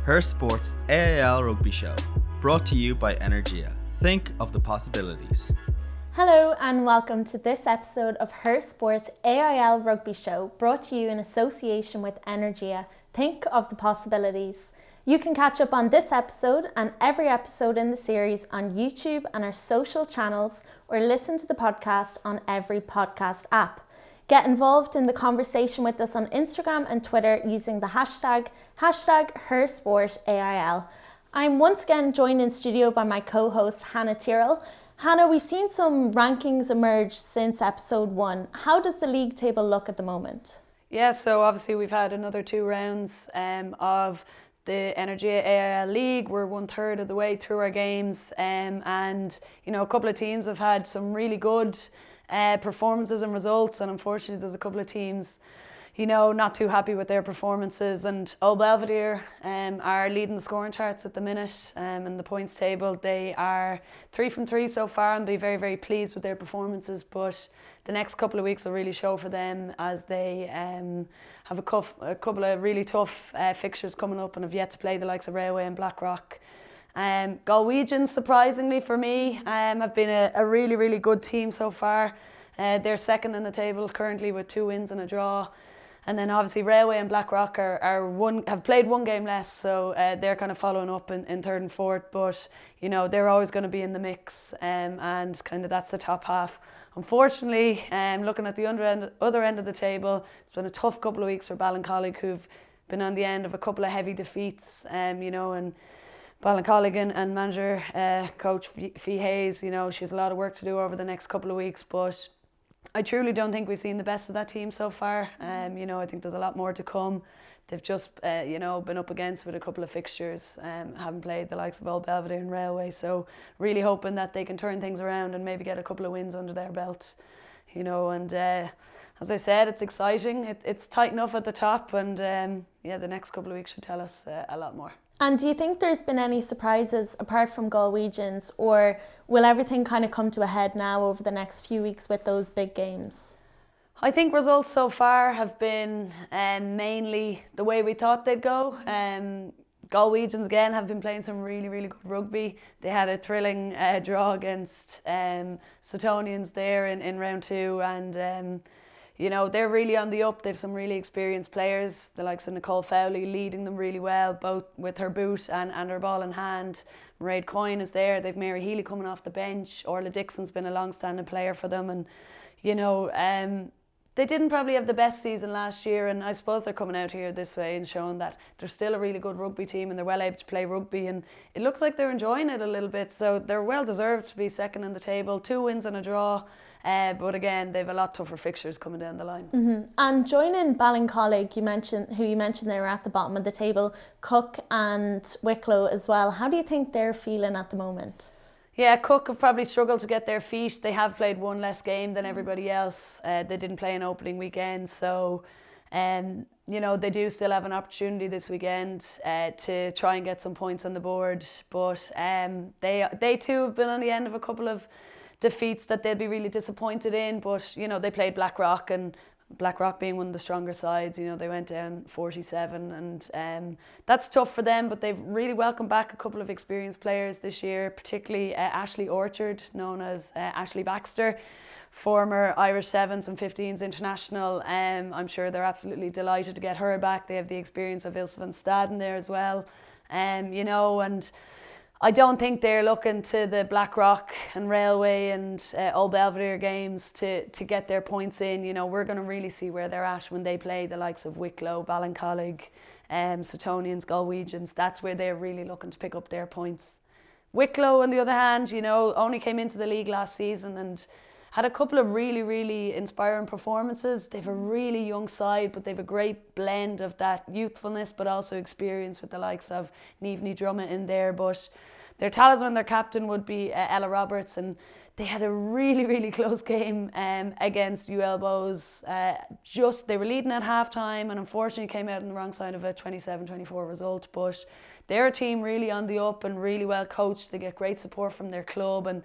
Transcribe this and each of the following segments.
HerSport's AIL Rugby Show, brought to you by Energia. Think of the possibilities. Hello and welcome to this episode of HerSport's AIL Rugby Show, brought to you in association with Energia. Think of the possibilities. You can catch up on this episode and every episode in the series on YouTube and our social channels, or listen to the podcast on every podcast app. Get involved in the conversation with us on Instagram and Twitter using the hashtag HerSportAIL. I'm once again joined in studio by my co-host Hannah Tyrrell. Hannah, we've seen some rankings emerge since episode 1. How does the league table look at the moment? Yeah, so obviously we've had another 2 rounds of the Energia AIL League. We're 1/3 of the way through our games, and you know, a couple of teams have had some really good performances and results, and unfortunately there's a couple of teams, you know, not too happy with their performances. And Old Belvedere are leading the scoring charts at the minute, in the points table. They are 3 from 3 so far and be very, very pleased with their performances, but the next couple of weeks will really show for them, as they have a couple of really tough fixtures coming up and have yet to play the likes of Railway and Blackrock. Galwegians, surprisingly for me, have been a really, really good team so far. They're second in the table currently with 2 wins and a draw. And then obviously Railway and Blackrock have played 1 game less, so they're kind of following up in 3rd and 4th. But you know, they're always going to be in the mix, and kind of that's the top half. Unfortunately, looking at the other end of the table, it's been a tough couple of weeks for Ballincollig, who've been on the end of a couple of heavy defeats. You know, and Ballincollig and manager coach Fee Hayes, you know, she has a lot of work to do over the next couple of weeks, but I truly don't think we've seen the best of that team so far. You know, I think there's a lot more to come. They've just, you know, been up against with a couple of fixtures, haven't played the likes of Old Belvedere and Railway, so really hoping that they can turn things around and maybe get a couple of wins under their belt. You know, and as I said, it's exciting. It's tight enough at the top, and yeah, the next couple of weeks should tell us a lot more. And do you think there's been any surprises apart from Galwegians, or will everything kind of come to a head now over the next few weeks with those big games? I think results so far have been mainly the way we thought they'd go. Galwegians again have been playing some really, really good rugby. They had a thrilling draw against Suttonians there in round 2, and you know, they're really on the up. They've some really experienced players, the likes of Nicole Fowley leading them really well, both with her boot and her ball in hand. Mairead Coyne is there. They've Mary Healy coming off the bench. Orla Dixon's been a long-standing player for them, and you know, they didn't probably have the best season last year, and I suppose they're coming out here this way and showing that they're still a really good rugby team and they're well able to play rugby, and it looks like they're enjoying it a little bit, so they're well deserved to be second in the table. 2 wins and a draw, but again, they've a lot tougher fixtures coming down the line. Mm-hmm. And joining Ballincollig, you mentioned they were at the bottom of the table, Cook and Wicklow as well. How do you think they're feeling at the moment? Yeah, Cook have probably struggled to get their feet. They have played 1 less game than everybody else. They didn't play an opening weekend, so you know, they do still have an opportunity this weekend to try and get some points on the board. But they too have been on the end of a couple of defeats that they'll be really disappointed in. But you know, they played Blackrock, and Blackrock being one of the stronger sides, you know, they went down 47, and that's tough for them, but they've really welcomed back a couple of experienced players this year, particularly Ashley Orchard, known as Ashley Baxter, former Irish 7s and 15s international. I'm sure they're absolutely delighted to get her back. They have the experience of Ilse van Staden there as well, you know, and I don't think they're looking to the Blackrock and Railway and Old Belvedere games to get their points in. You know, we're going to really see where they're at when they play the likes of Wicklow, Ballincollig, Suttonians, Galwegians. That's where they're really looking to pick up their points. Wicklow, on the other hand, you know, only came into the league last season and had a couple of really, really inspiring performances. They've a really young side, but they've a great blend of that youthfulness, but also experience with the likes of Niamh Drummond in there. But their talisman, their captain, would be Ella Roberts, and they had a really, really close game against UL Bohs. They were leading at half-time and unfortunately came out on the wrong side of a 27-24 result. But they're a team really on the up and really well coached. They get great support from their club, and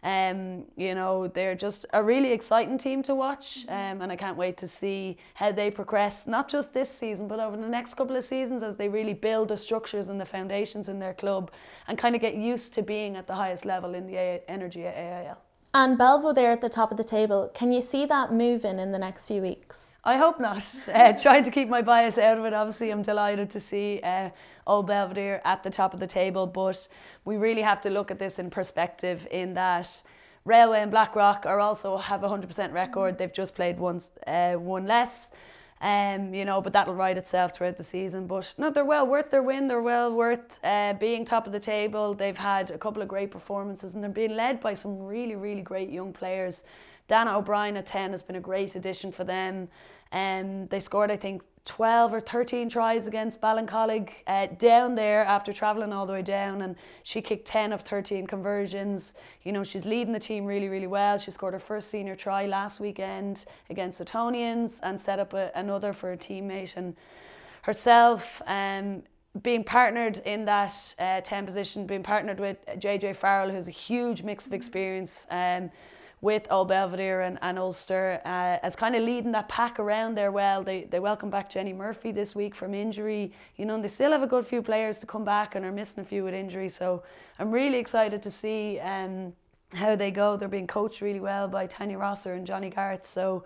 You know, they're just a really exciting team to watch, and I can't wait to see how they progress, not just this season, but over the next couple of seasons as they really build the structures and the foundations in their club and kind of get used to being at the highest level in the Energia AIL. And Belvedere at the top of the table, can you see that moving in the next few weeks? I hope not. Trying to keep my bias out of it. Obviously, I'm delighted to see Old Belvedere at the top of the table, but we really have to look at this in perspective in that Railway and Blackrock are also have a 100% record. They've just played one less, you know, but that'll ride itself throughout the season. But no, they're well worth their win. They're well worth being top of the table. They've had a couple of great performances and they're being led by some really, really great young players. Dana O'Brien at 10 has been a great addition for them. They scored, I think, 12 or 13 tries against Ballincollig down there after travelling all the way down, and she kicked 10 of 13 conversions. You know, she's leading the team really, really well. She scored her first senior try last weekend against Suttonians and set up another for a teammate. And herself, being partnered in that 10 position, being partnered with JJ Farrell, who's a huge mix of experience, with Old Belvedere and Ulster as kind of leading that pack around there well. They welcome back Jenny Murphy this week from injury, you know, and they still have a good few players to come back and are missing a few with injury. So I'm really excited to see how they go. They're being coached really well by Tanya Rosser and Johnny Garrett. So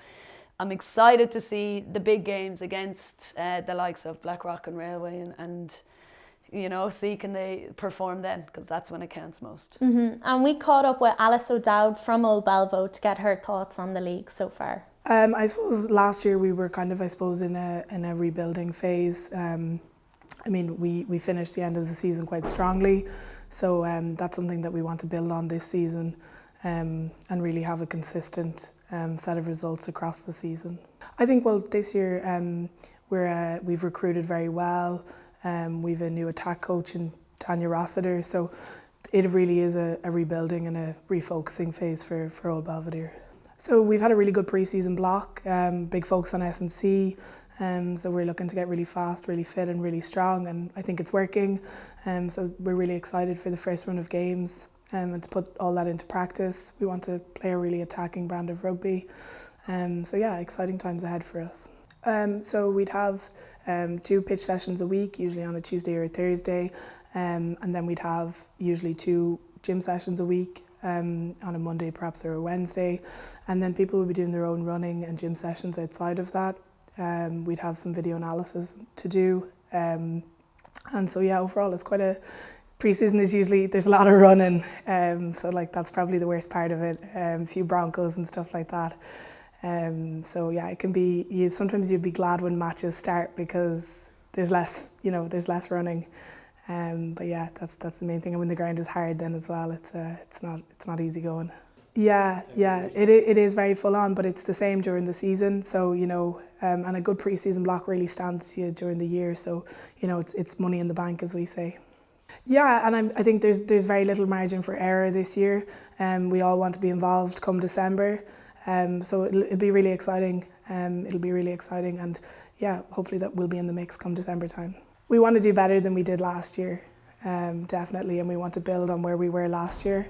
I'm excited to see the big games against the likes of Blackrock and Railway and you know, see can they perform then, because that's when it counts most. And we caught up with Alice O'Dowd from Old Belvo to get her thoughts on the league so far. I suppose last year we were kind of, I suppose, in a rebuilding phase. I mean, we finished the end of the season quite strongly, so that's something that we want to build on this season and really have a consistent set of results across the season. I think, well, this year we've recruited very well. We've a new attack coach in Tanya Rossiter, so it really is a rebuilding and a refocusing phase for Old Belvedere. So we've had a really good pre-season block, big focus on S&C, so we're looking to get really fast, really fit and really strong, and I think it's working. So we're really excited for the first run of games and to put all that into practice. We want to play a really attacking brand of rugby. So yeah, exciting times ahead for us. So we'd have 2 pitch sessions a week, usually on a Tuesday or a Thursday, and then we'd have usually 2 gym sessions a week on a Monday perhaps or a Wednesday, and then people would be doing their own running and gym sessions outside of that. We'd have some video analysis to do, and so yeah, overall it's quite a pre-season is usually there's a lot of running, so like that's probably the worst part of it, a few Broncos and stuff like that. So yeah, it can be, sometimes you'd be glad when matches start because there's less, you know, there's less running. But yeah, that's the main thing. And when the ground is hard then as well, it's not easy going. Yeah, it is very full on, but it's the same during the season. So, you know, and a good pre-season block really stands to you during the year. So, you know, it's money in the bank, as we say. Yeah, and I think there's very little margin for error this year. We all want to be involved come December. So it'll be really exciting. And yeah, hopefully that will be in the mix come December time. We want to do better than we did last year, definitely, and we want to build on where we were last year.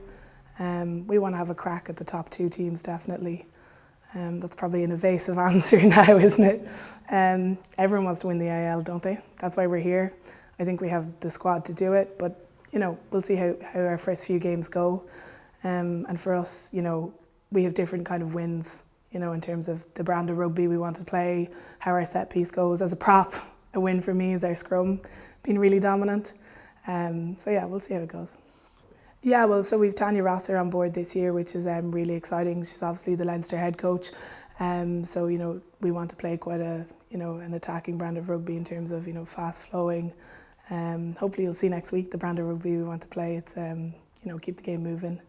We want to have a crack at the top 2 teams, definitely. That's probably an evasive answer now, isn't it? Everyone wants to win the AIL, don't they? That's why we're here. I think we have the squad to do it, but you know, we'll see how our first few games go. And for us, you know, we have different kind of wins, you know, in terms of the brand of rugby we want to play, how our set piece goes. As a prop, a win for me is our scrum being really dominant. So yeah, we'll see how it goes. Yeah, well, so we've Tanya Rosser on board this year, which is really exciting. She's obviously the Leinster head coach. So, you know, we want to play quite an attacking brand of rugby in terms of, you know, fast flowing. Hopefully you'll see next week the brand of rugby we want to play. It's, you know, keep the game moving.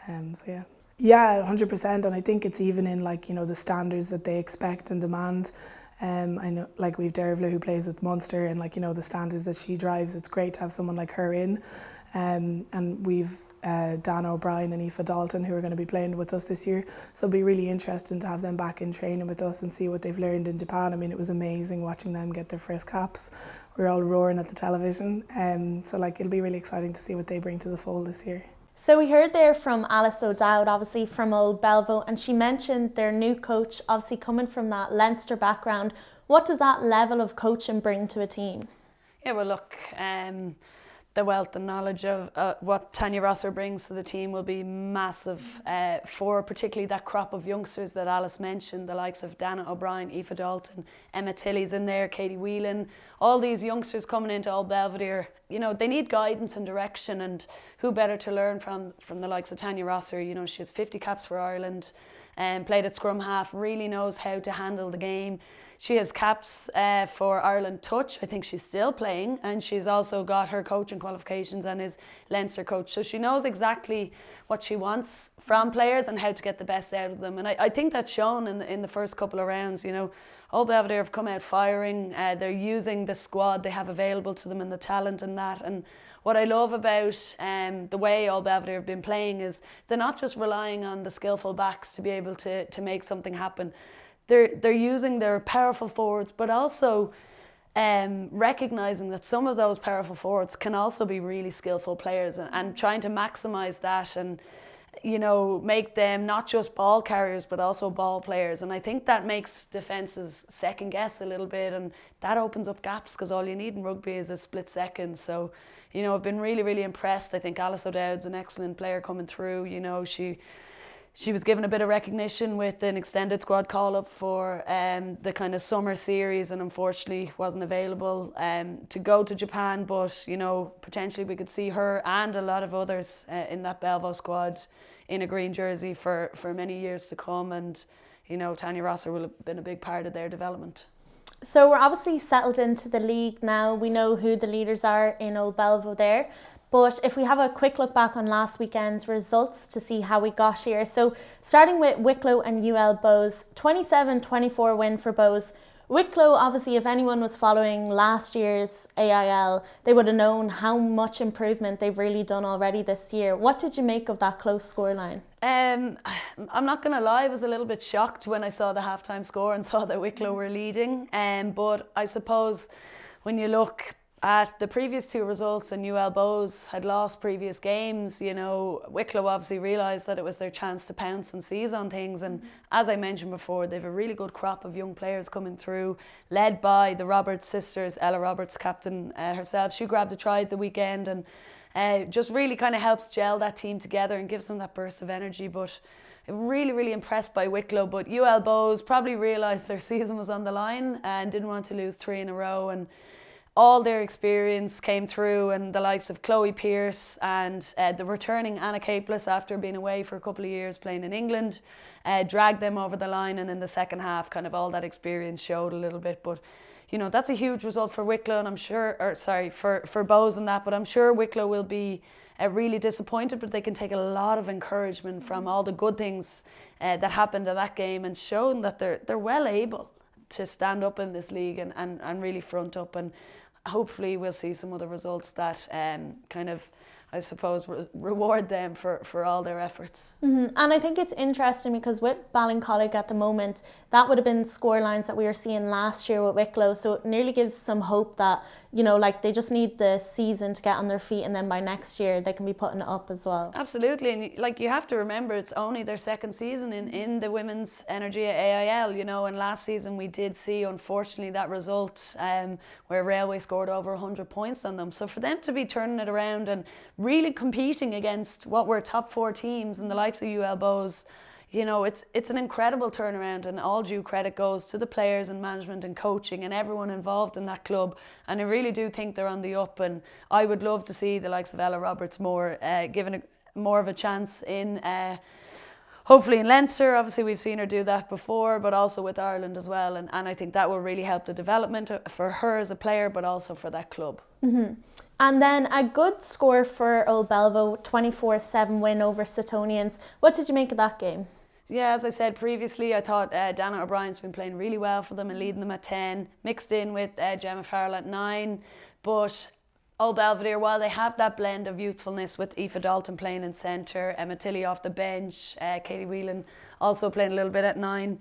So yeah. Yeah, 100%, and I think it's even in, like, you know, the standards that they expect and demand. I know, like, we've Dervla who plays with Munster, and, like, you know, the standards that she drives, it's great to have someone like her in. And we've Dan O'Brien and Aoife Dalton who are going to be playing with us this year, so it'll be really interesting to have them back in training with us and see what they've learned in Japan. I mean, it was amazing watching them get their first caps. We were all roaring at the television, so like it'll be really exciting to see what they bring to the fold this year. So we heard there from Alice O'Dowd, obviously from Old Belvedere, and she mentioned their new coach, obviously coming from that Leinster background. What does that level of coaching bring to a team? Yeah, well, look, the wealth and knowledge of what Tanya Rosser brings to the team will be massive for particularly that crop of youngsters that Alice mentioned, the likes of Dana O'Brien, Aoife Dalton, Emma Tilley's in there, Katie Whelan, all these youngsters coming into Old Belvedere. You know, they need guidance and direction, and who better to learn from the likes of Tanya Rosser. You know, she has 50 caps for Ireland and played at scrum half, really knows how to handle the game. She has caps for Ireland Touch. I think she's still playing, and she's also got her coaching qualifications and is Leinster coach. So she knows exactly what she wants from players and how to get the best out of them. And I think that's shown in the first couple of rounds. You know, Old Belvedere have come out firing. They're using the squad they have available to them and the talent and that. And what I love about the way Old Belvedere have been playing is they're not just relying on the skillful backs to be able to make something happen. They're using their powerful forwards, but also recognising that some of those powerful forwards can also be really skillful players, and trying to maximise that and, you know, make them not just ball carriers but also ball players. And I think that makes defences second guess a little bit, and that opens up gaps, because all you need in rugby is a split second. So, you know, I've been really, really impressed. I think Alice O'Dowd's an excellent player coming through. You know, she was given a bit of recognition with an extended squad call-up for the kind of summer series, and unfortunately wasn't available to go to Japan. But, you know, potentially we could see her and a lot of others in that Belvo squad in a green jersey for many years to come. And, you know, Tanya Rosser will have been a big part of their development. So we're obviously settled into the league now. We know who the leaders are in Old Belvedere. But if we have a quick look back on last weekend's results to see how we got here. So starting with Wicklow and UL Bohs, 27-24 win for Bohs. Wicklow, obviously, if anyone was following last year's AIL, they would have known how much improvement they've really done already this year. What did you make of that close scoreline? I'm not going to lie, I was a little bit shocked when I saw the halftime score and saw that Wicklow were leading. But I suppose when you look at the previous two results and UL Bohs had lost previous games, you know, Wicklow obviously realised that it was their chance to pounce and seize on things. And as I mentioned before, they've a really good crop of young players coming through, led by the Roberts sisters. Ella Roberts, captain herself, she grabbed a try at the weekend, and just really kind of helps gel that team together and gives them that burst of energy. But really, really impressed by Wicklow. But UL Bohs probably realised their season was on the line and didn't want to lose 3 in a row. And all their experience came through, and the likes of Chloe Pearce and the returning Anna Capeless after being away for a couple of years playing in England dragged them over the line. And in the second half, kind of all that experience showed a little bit. But, you know, that's a huge result for Wicklow, and I'm sure, for Bohs and that, but I'm sure Wicklow will be really disappointed, but they can take a lot of encouragement from all the good things that happened in that game, and showing that they're well able to stand up in this league and really front up. And hopefully we'll see some other results that kind of, I suppose, reward them for all their efforts. Mm-hmm. And I think it's interesting because with Ballincollig at the moment, that would have been score lines that we were seeing last year with Wicklow. So it nearly gives some hope that, you know, like they just need the season to get on their feet, and then by next year they can be putting it up as well. Absolutely. And like, you have to remember, it's only their second season in the women's Energia AIL, you know, and last season we did see, unfortunately, that result where Railway scored over 100 points on them. So for them to be turning it around and really competing against what were top 4 teams and the likes of UL Bohs, you know, it's an incredible turnaround, and all due credit goes to the players and management and coaching and everyone involved in that club. And I really do think they're on the up, and I would love to see the likes of Ella Roberts given more of a chance in hopefully in Leinster. Obviously we've seen her do that before, but also with Ireland as well, and I think that will really help the development for her as a player, but also for that club. Mm-hmm. And then a good score for Old Belvedere, 24-7 win over Suttonians. What did you make of that game? Yeah, as I said previously, I thought Dana O'Brien's been playing really well for them and leading them at 10, mixed in with Gemma Farrell at 9. But Old Belvedere, while they have that blend of youthfulness with Aoife Dalton playing in centre, Emma Tilley off the bench, Katie Whelan also playing a little bit at 9,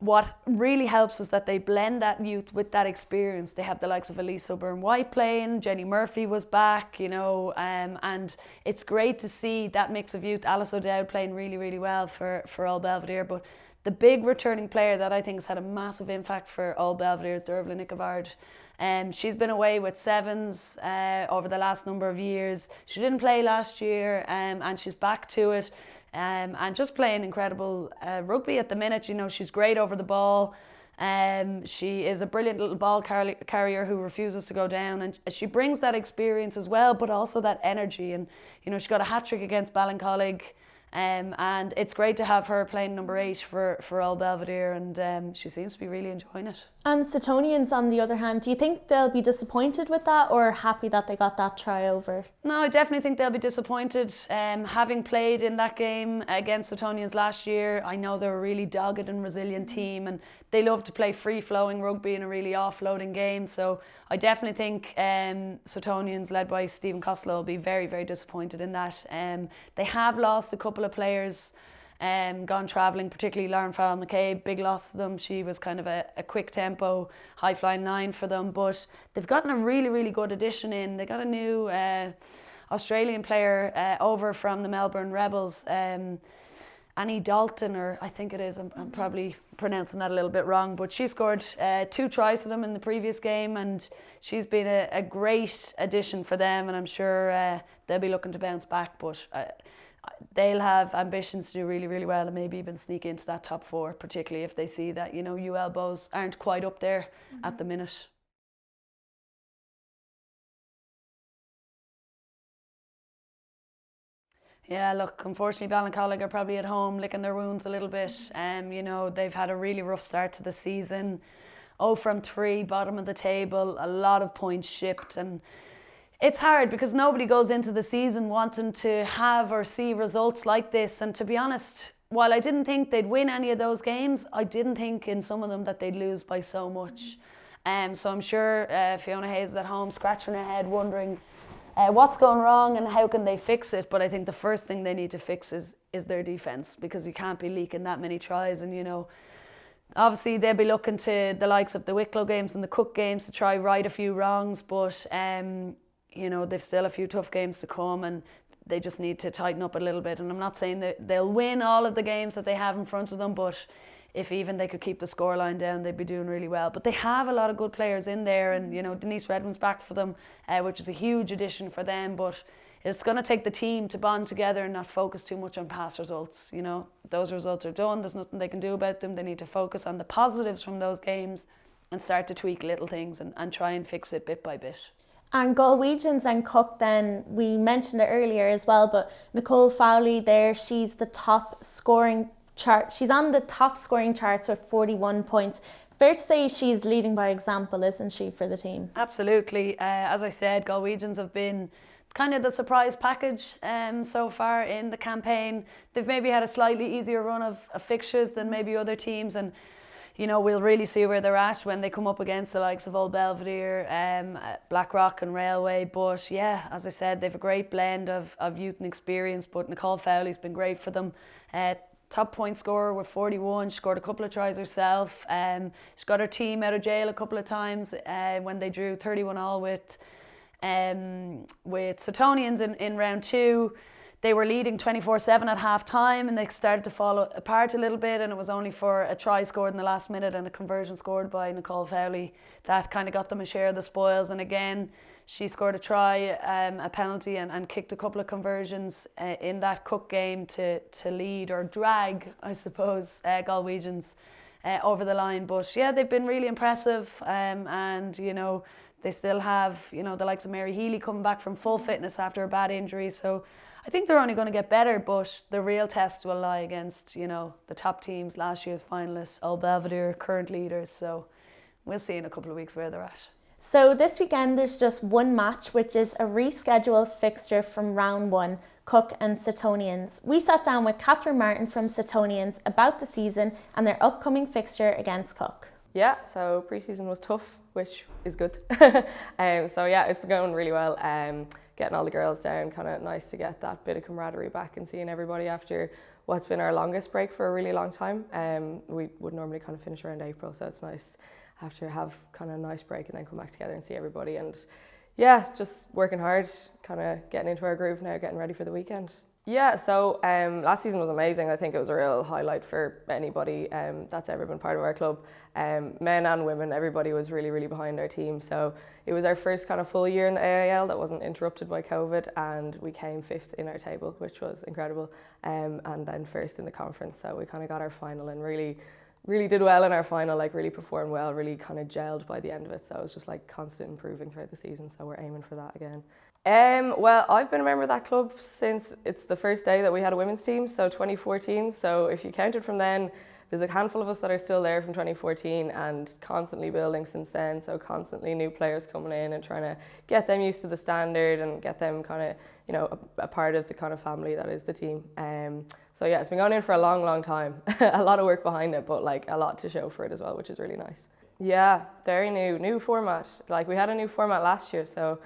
what really helps is that they blend that youth with that experience. They have the likes of Elise O'Byrne-White playing, Jenny Murphy was back, you know, and it's great to see that mix of youth. Alice O'Dowd playing really, really well for Old Belvedere, but the big returning player that I think has had a massive impact for Old Belvedere is Dervla Nicovard. She's been away with sevens over the last number of years. She didn't play last year, and she's back to it. And just playing incredible rugby at the minute. You know, she's great over the ball. She is a brilliant little ball carrier who refuses to go down, and she brings that experience as well, but also that energy. And you know, she got a hat-trick against Ballincollig, and it's great to have her playing number 8 for Old Belvedere, and she seems to be really enjoying it. And Suttonians, on the other hand, do you think they'll be disappointed with that, or happy that they got that try over? No, I definitely think they'll be disappointed. Having played in that game against Suttonians last year, I know they're a really dogged and resilient team, and they love to play free-flowing rugby in a really offloading game. So I definitely think Suttonians, led by Stephen Costello, will be very, very disappointed in that. They have lost a couple of players. Gone travelling, particularly Lauren Farrell McCabe, big loss to them. She was kind of a quick tempo, high flying 9 for them, but they've gotten a really, really good addition in. They got a new Australian player over from the Melbourne Rebels, Annie Dalton, or I think it is, I'm probably pronouncing that a little bit wrong, but she scored 2 tries for them in the previous game, and she's been a great addition for them, and I'm sure they'll be looking to bounce back, but they'll have ambitions to do really, really well and maybe even sneak into that top 4, particularly if they see that, you know, UL Bows aren't quite up there at the minute. Yeah, look, unfortunately Ballincollig are probably at home licking their wounds a little bit. You know, they've had a really rough start to the season. 0 from 3, bottom of the table, a lot of points shipped, and it's hard because nobody goes into the season wanting to have or see results like this. And to be honest, while I didn't think they'd win any of those games, I didn't think in some of them that they'd lose by so much. So I'm sure Fiona Hayes is at home scratching her head wondering what's going wrong and how can they fix it. But I think the first thing they need to fix is their defence, because you can't be leaking that many tries. And you know, obviously they'll be looking to the likes of the Wicklow games and the Cook games to try right a few wrongs, but you know, they've still a few tough games to come, and they just need to tighten up a little bit. And I'm not saying that they'll win all of the games that they have in front of them, but if even they could keep the scoreline down, they'd be doing really well. But they have a lot of good players in there, and you know, Denise Redmond's back for them, which is a huge addition for them. But it's going to take the team to bond together and not focus too much on past results. You know, those results are done. There's nothing they can do about them. They need to focus on the positives from those games and start to tweak little things and try and fix it bit by bit. And Galwegians and Cook, then, we mentioned it earlier as well, but Nicole Fowley there, she's the top scoring chart. She's on the top scoring charts with 41 points. Fair to say she's leading by example, isn't she, for the team? Absolutely. As I said, Galwegians have been kind of the surprise package so far in the campaign. They've maybe had a slightly easier run of fixtures than maybe other teams, and you know, we'll really see where they're at when they come up against the likes of Old Belvedere, Blackrock and Railway. But yeah, as I said, they've a great blend of youth and experience, but Nicole Fowley's been great for them. Top point scorer with 41, she scored a couple of tries herself. She got her team out of jail a couple of times when they drew 31-all with Suttonians in round 2. They were leading 24-7 at half time, and they started to fall apart a little bit, and it was only for a try scored in the last minute and a conversion scored by Nicole Fowley that kind of got them a share of the spoils. And again, she scored a try, a penalty, and kicked a couple of conversions in that Cook game to lead or drag, I suppose, Galwegians over the line. But yeah, they've been really impressive, and you know, they still have, you know, the likes of Mary Healy coming back from full fitness after a bad injury. So I think they're only going to get better, but the real test will lie against, you know, the top teams, last year's finalists, Old Belvedere, current leaders. So we'll see in a couple of weeks where they're at. So this weekend there's just one match, which is a rescheduled fixture from round 1, Cook and Suttonians. We sat down with Catherine Martin from Suttonians about the season and their upcoming fixture against Cook. Yeah, so pre-season was tough, which is good. So yeah, it's been going really well. getting all the girls down, kind of nice to get that bit of camaraderie back and seeing everybody after what's been our longest break for a really long time. We would normally kind of finish around April, so it's nice after have kind of a nice break and then come back together and see everybody. And yeah, just working hard, kind of getting into our groove now, getting ready for the weekend. Yeah, so last season was amazing. I think it was a real highlight for anybody that's ever been part of our club. Men and women, everybody was really, really behind our team. So it was our first kind of full year in the AIL that wasn't interrupted by COVID, and we came 5th in our table, which was incredible, and then 1st in the conference. So we kind of got our final and really did well in our final, like really performed well, really kind of gelled by the end of it. So it was just like constant improving throughout the season. So we're aiming for that again. Well, I've been a member of that club since it's the first day that we had a women's team, so 2014. So if you counted from then, there's a handful of us that are still there from 2014 and constantly building since then. So constantly new players coming in and trying to get them used to the standard and get them kind of, you know, a part of the kind of family that is the team. So yeah, it's been going in for a long, long time. A lot of work behind it, but like a lot to show for it as well, which is really nice. Yeah, very new format. Like we had a new format last year, so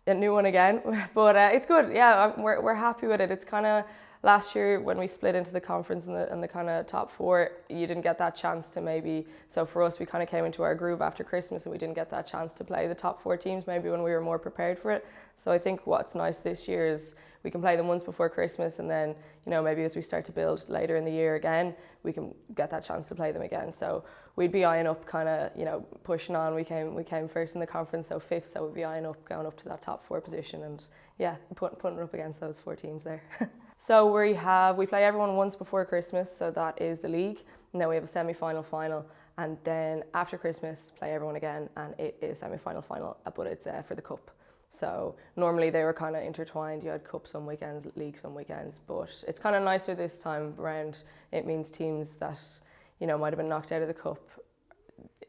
a new one again, but it's good. Yeah, we're happy with it. It's kind of last year when we split into the conference and the kind of top 4, you didn't get that chance to maybe. So for us, we kind of came into our groove after Christmas, and we didn't get that chance to play the top 4 teams maybe when we were more prepared for it. So I think what's nice this year is we can play them once before Christmas, and then, you know, maybe as we start to build later in the year again, we can get that chance to play them again. So we'd be eyeing up, kind of, you know, pushing on. We came first in the conference, so 5th. So we'd be eyeing up, going up to that top 4 position, and yeah, putting it up against those 4 teams there. So we play everyone once before Christmas, so that is the league, and then we have a semi-final, final, and then after Christmas play everyone again, and it is semi-final, final, but it's for the cup. So normally they were kind of intertwined. You had cup some weekends, league some weekends, but it's kind of nicer this time around. It means teams that, you know, might have been knocked out of the cup,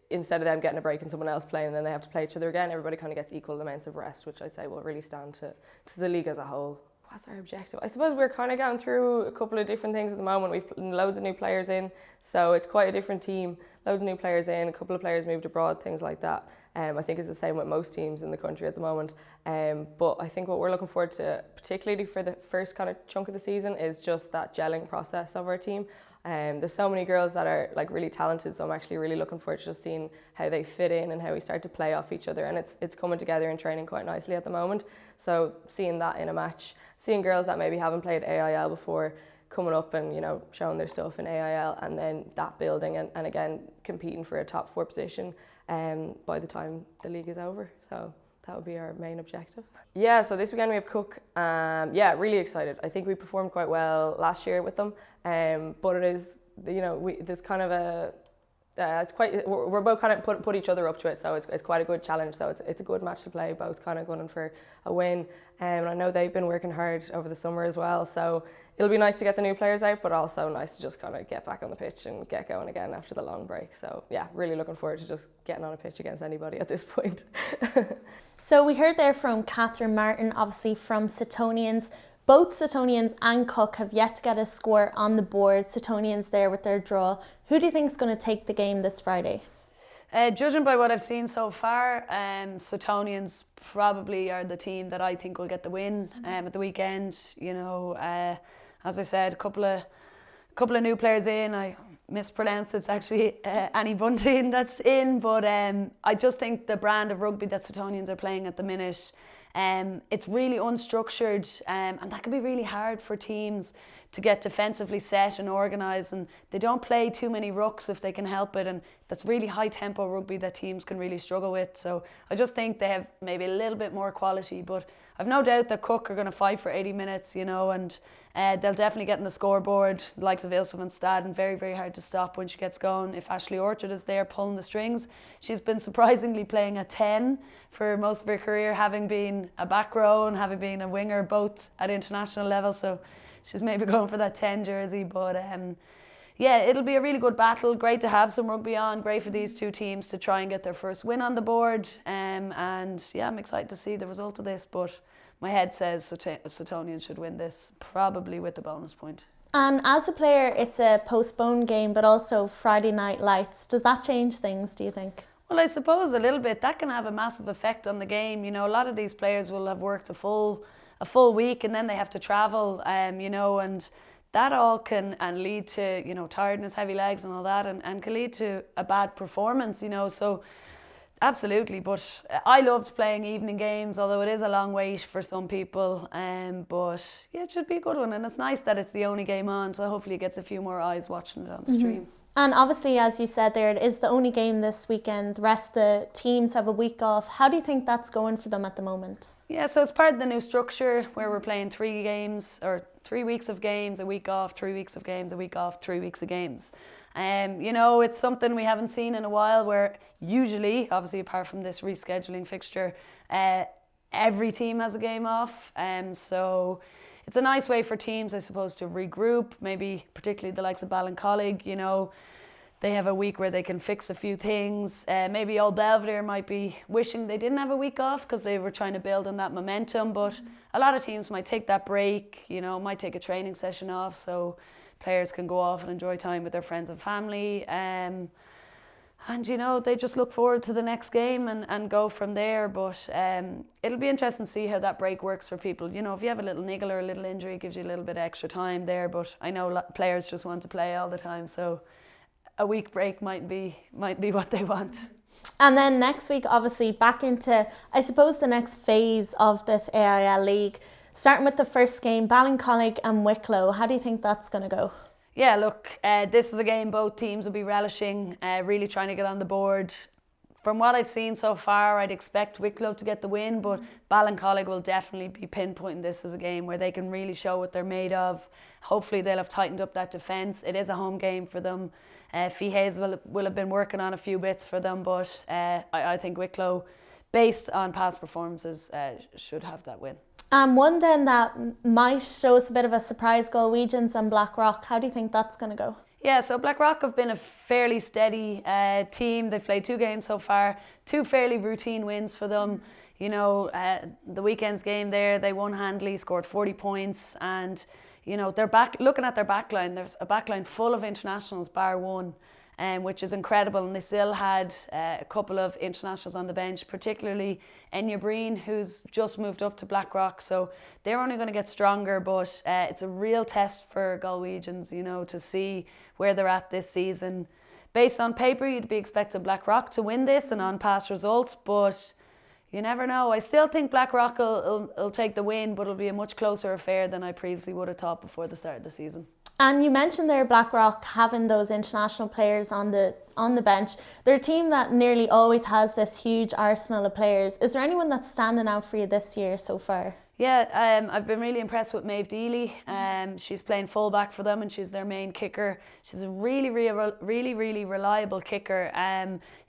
instead of them getting a break and someone else playing, and then they have to play each other again, everybody kind of gets equal amounts of rest, which I'd say will really stand to the league as a whole. What's our objective? I suppose we're kind of going through a couple of different things at the moment. We've loads of new players in, so it's quite a different team. Loads of new players in, a couple of players moved abroad, things like that. I think it's the same with most teams in the country at the moment. But I think what we're looking forward to, particularly for the first kind of chunk of the season, is just that gelling process of our team. There's so many girls that are like really talented, so I'm actually really looking forward to just seeing how they fit in and how we start to play off each other, and it's coming together in training quite nicely at the moment. So seeing that in a match, seeing girls that maybe haven't played AIL before coming up and, you know, showing their stuff in AIL, and then that building and again competing for a top 4 position by the time the league is over. So that would be our main objective. Yeah, so this weekend we have Cook. Yeah, really excited. I think we performed quite well last year with them, but it is, you know, there's kind of a, we're both kind of put each other up to it, so it's quite a good challenge. So it's a good match to play, both kind of going for a win. And I know they've been working hard over the summer as well, so it'll be nice to get the new players out, but also nice to just kind of get back on the pitch and get going again after the long break. So yeah, really looking forward to just getting on a pitch against anybody at this point. So we heard there from Catherine Martin, obviously from Suttonians. Both Suttonians and Cook have yet to get a score on the board. Suttonians there with their draw. Who do you think is going to take the game this Friday? Judging by what I've seen so far, Suttonians probably are the team that I think will get the win at the weekend. You know, as I said, a couple of new players in. I mispronounced it. It's actually Annie Bunting that's in, but I just think the brand of rugby that Suttonians are playing at the minute, it's really unstructured, and that can be really hard for teams to get defensively set and organised, and they don't play too many rucks if they can help it, and that's really high tempo rugby that teams can really struggle with. So I just think they have maybe a little bit more quality, but I've no doubt that Cook are going to fight for 80 minutes, you know, and they'll definitely get on the scoreboard, the likes of Ilse van Stad, and very, very hard to stop when she gets going. If Ashley Orchard is there pulling the strings, she's been surprisingly playing a 10 for most of her career, having been a back row and having been a winger both at international level, so she's maybe going for that 10 jersey, but yeah, it'll be a really good battle. Great to have some rugby on, great for these two teams to try and get their first win on the board, and yeah, I'm excited to see the result of this, but my head says Suttonians should win this, probably with the bonus point. And as a player, it's a postponed game, but also Friday night lights. Does that change things, do you think? Well, I suppose a little bit that can have a massive effect on the game. You know, a lot of these players will have worked a full week and then they have to travel, you know, and that all can lead to, you know, tiredness, heavy legs and all that, and can lead to a bad performance, you know. So absolutely, but I loved playing evening games, although it is a long wait for some people. But yeah, it should be a good one, and it's nice that it's the only game on, so hopefully it gets a few more eyes watching it on stream. And obviously, as you said there, it is the only game this weekend. The rest of the teams have a week off. How do you think that's going for them at the moment? Yeah, so it's part of the new structure where we're playing 3 games, or 3 weeks of games, a week off, 3 weeks of games, a week off, 3 weeks of games. You know, it's something we haven't seen in a while, where usually, obviously apart from this rescheduling fixture, every team has a game off. So it's a nice way for teams, I suppose, to regroup, maybe particularly the likes of Ballincollig, you know. They have a week where they can fix a few things. Maybe Old Belvedere might be wishing they didn't have a week off because they were trying to build on that momentum. But a lot of teams might take that break, you know, might take a training session off so players can go off and enjoy time with their friends and family. And, you know, they just look forward to the next game and go from there. But it'll be interesting to see how that break works for people. You know, if you have a little niggle or a little injury, it gives you a little bit of extra time there. But I know players just want to play all the time, so a week break might be what they want. And then next week, obviously, back into, I suppose, the next phase of this AIL League. Starting with the first game, Ballincollig and Wicklow. How do you think that's going to go? Yeah, look, this is a game both teams will be relishing, really trying to get on the board. From what I've seen so far, I'd expect Wicklow to get the win, but Ballincollig will definitely be pinpointing this as a game where they can really show what they're made of. Hopefully they'll have tightened up that defence. It is a home game for them. Fee Hayes will have been working on a few bits for them, but I think Wicklow, based on past performances, should have that win. One then that might show us a bit of a surprise, Galwegians and Blackrock. How do you think that's going to go? Yeah, so Blackrock have been a fairly steady team. They've played 2 games so far, 2 fairly routine wins for them. You know, the weekend's game there, they won handily, scored 40 points, and you know, looking at their backline, there's a backline full of internationals, bar one, which is incredible. And they still had a couple of internationals on the bench, particularly Enya Breen, who's just moved up to Blackrock. So they're only going to get stronger, but it's a real test for Galwegians, you know, to see where they're at this season. Based on paper, you'd be expecting Blackrock to win this and on past results, but you never know. I still think Blackrock will take the win, but it'll be a much closer affair than I previously would have thought before the start of the season. And you mentioned there Blackrock having those international players on the bench. They're a team that nearly always has this huge arsenal of players. Is there anyone that's standing out for you this year so far? Yeah, I've been really impressed with Maeve Deely. She's playing fullback for them and she's their main kicker. She's a really reliable kicker.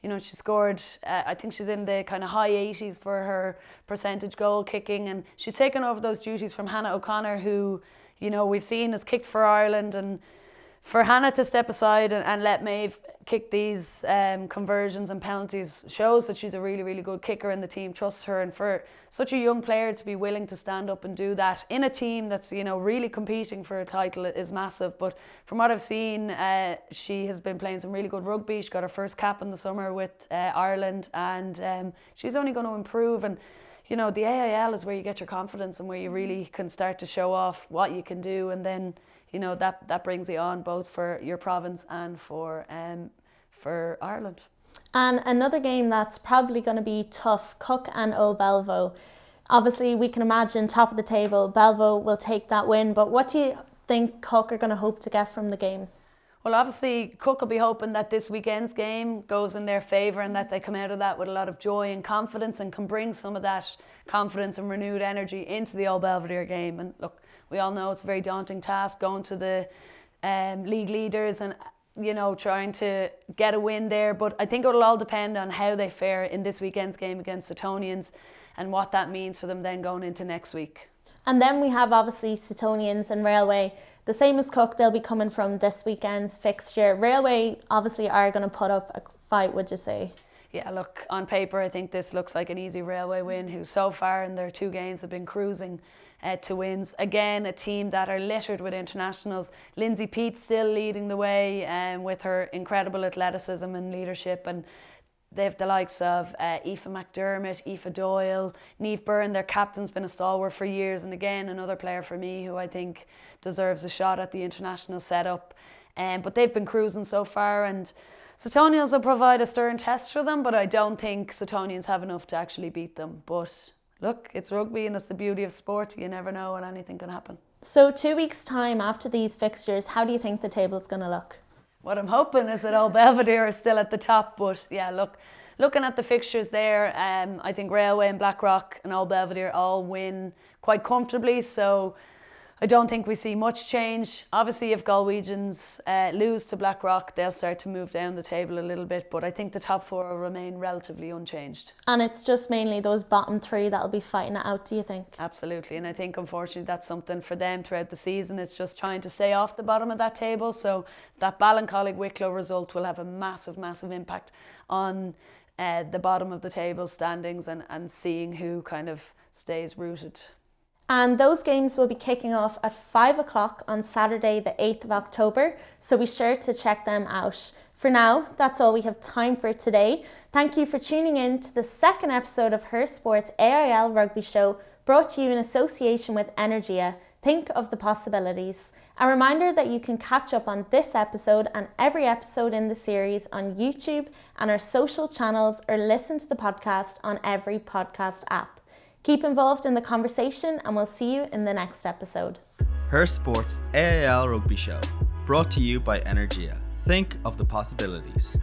You know, she scored, I think she's in the kind of high 80s for her percentage goal kicking, and she's taken over those duties from Hannah O'Connor, who, you know, we've seen has kicked for Ireland. And for Hannah to step aside and let Maeve kick these conversions and penalties shows that she's a really good kicker and the team trusts her. And for such a young player to be willing to stand up and do that in a team that's, you know, really competing for a title is massive. But from what I've seen, she has been playing some really good rugby. She got her first cap in the summer with Ireland, and she's only going to improve. And you know, the AIL is where you get your confidence and where you really can start to show off what you can do, and then, you know, that brings you on both for your province and for Ireland. And another game that's probably going to be tough, Cook and Old Belvedere. Obviously, we can imagine top of the table, Belvedere will take that win, but what do you think Cook are going to hope to get from the game? Well, obviously, Cook will be hoping that this weekend's game goes in their favour and that they come out of that with a lot of joy and confidence and can bring some of that confidence and renewed energy into the Old Belvedere game. And look, we all know it's a very daunting task going to the league leaders and, you know, trying to get a win there. But I think it'll all depend on how they fare in this weekend's game against Suttonians and what that means for them then going into next week. And then we have obviously Suttonians and Railway. The same as Cook, they'll be coming from this weekend's fixture. Railway obviously are going to put up a fight, would you say? Yeah, look, on paper, I think this looks like an easy Railway win, who so far in their 2 games have been cruising to wins. Again, a team that are littered with internationals. Lindsay Peat still leading the way with her incredible athleticism and leadership. And They have the likes of Aoife McDermott, Aoife Doyle, Niamh Byrne, their captain's been a stalwart for years, and again, another player for me who I think deserves a shot at the international setup. But they've been cruising so far, and Suttonians will provide a stern test for them, but I don't think Suttonians have enough to actually beat them. But look, it's rugby and it's the beauty of sport. You never know when anything can happen. So 2 weeks' time after these fixtures, how do you think the table's going to look? What I'm hoping is that Old Belvedere is still at the top, but yeah, looking at the fixtures there, I think Railway and Blackrock and Old Belvedere all win quite comfortably, so I don't think we see much change. Obviously, if Galwegians lose to Blackrock, they'll start to move down the table a little bit, but I think the top four will remain relatively unchanged. And it's just mainly those bottom three that'll be fighting it out, do you think? Absolutely, and I think unfortunately that's something for them throughout the season. It's just trying to stay off the bottom of that table, so that Ballincollig Wicklow result will have a massive, massive impact on the bottom of the table standings and seeing who kind of stays rooted. And those games will be kicking off at 5 o'clock on Saturday the 8th of October, so be sure to check them out. For now, that's all we have time for today. Thank you for tuning in to the second episode of HerSport.ie AIL Rugby Show, brought to you in association with Energia. Think of the possibilities. A reminder that you can catch up on this episode and every episode in the series on YouTube and our social channels, or listen to the podcast on every podcast app. Keep involved in the conversation and we'll see you in the next episode. HerSport.ie AIL Rugby Show, brought to you by Energia. Think of the possibilities.